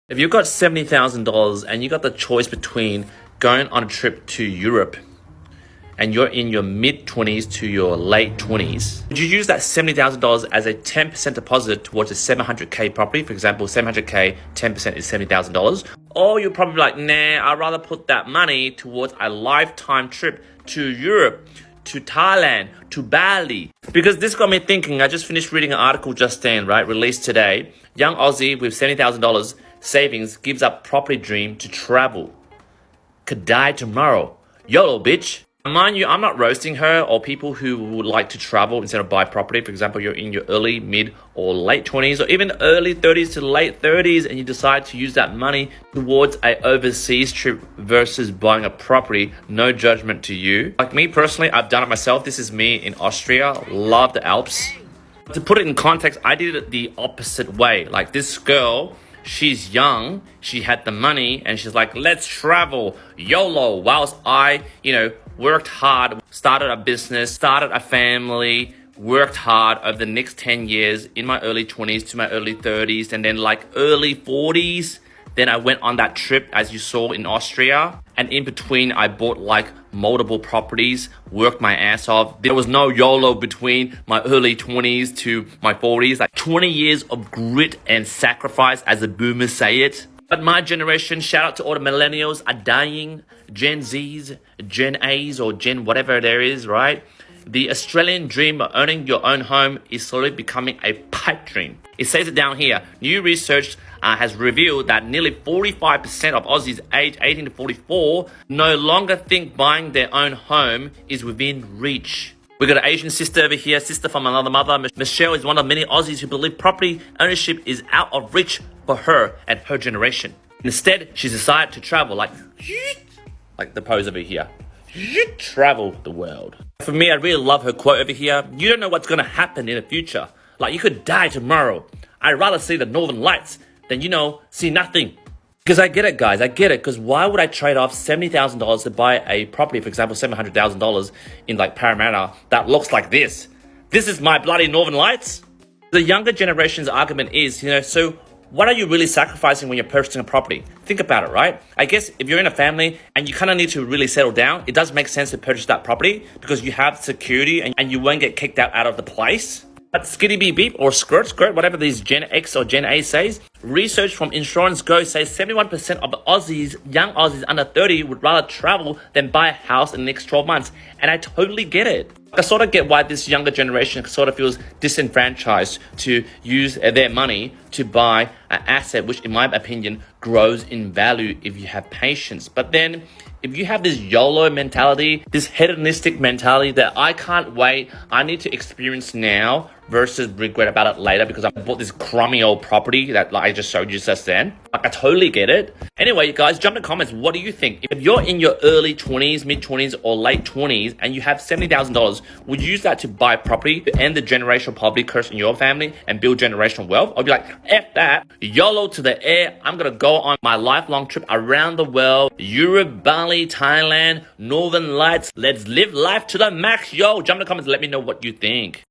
If you've got $70,000 and you got the choice between going on a trip to Europe and you're in your mid-20s to your late 20s, would you use that $70,000 as a 10% deposit towards a $700K property? For example, $700K, 10% is $70,000. Or you're probably like, nah, I'd rather put that money towards a lifetime trip to Europe, to Thailand, to Bali. Because this got me thinking. I just finished reading an article just then, right, released today. Young Aussie with $70,000 savings gives up property dream to travel. Could die tomorrow. YOLO, bitch. Mind you, I'm not roasting her or people who would like to travel instead of buy property. For example, you're in your early, mid, or late 20s or even early 30s to late 30s and you decide to use that money towards a overseas trip versus buying a property. No judgment to you. Like me personally, I've done it myself. This is me in Austria. Love the Alps. To put it in context, I did it the opposite way. Like this girl, she's young, she had the money, and she's like, let's travel, YOLO, whilst I, worked hard, started a business, started a family, worked hard over the next 10 years in my early 20s to my early 30s, and then like early 40s, then I went on that trip, as you saw, in Austria. And in between, I bought like multiple properties, worked my ass off. There was no YOLO between my early 20s to my 40s. Like 20 years of grit and sacrifice, as the boomers say it. But my generation, shout out to all the millennials, are dying. Gen Zs, Gen As, or Gen whatever there is, right? The Australian dream of owning your own home is slowly becoming a pipe dream. It says it down here. New research has revealed that nearly 45% of Aussies aged 18 to 44 no longer think buying their own home is within reach. We got an Asian sister over here, sister from another mother. Michelle is one of many Aussies who believe property ownership is out of reach for her and her generation. Instead, she's decided to travel like the pose over here. Travel the world. For me, I really love her quote over here. You don't know what's going to happen in the future. Like you could die tomorrow. I'd rather see the northern lights than, see nothing. Because I get it, guys. I get it. Because why would I trade off $70,000 to buy a property, for example, $700,000 in like Parramatta that looks like this? This is my bloody northern lights. The younger generation's argument is, so what are you really sacrificing when you're purchasing a property? Think about it, right? I guess if you're in a family and you kind of need to really settle down, it does make sense to purchase that property because you have security and you won't get kicked out of the place. But skitty beep beep or skirt, whatever these Gen X or Gen A says, research from Insurance Go says 71% of the Aussies, young Aussies under 30 would rather travel than buy a house in the next 12 months. And I totally get it. I sort of get why this younger generation sort of feels disenfranchised to use their money to buy an asset, which in my opinion grows in value if you have patience. But then if you have this YOLO mentality, this hedonistic mentality that I can't wait, I need to experience now versus regret about it later because I bought this crummy old property that I just showed you just then. I totally get it. Anyway, guys, jump in the comments. What do you think? If you're in your early 20s, mid 20s, or late 20s, and you have $70,000, would you use that to buy property to end the generational poverty curse in your family and build generational wealth? I'll be like, F that. YOLO to the air. I'm going to go on my lifelong trip around the world. Europe, Bali, Thailand, Northern Lights. Let's live life to the max. Yo, jump in the comments and let me know what you think.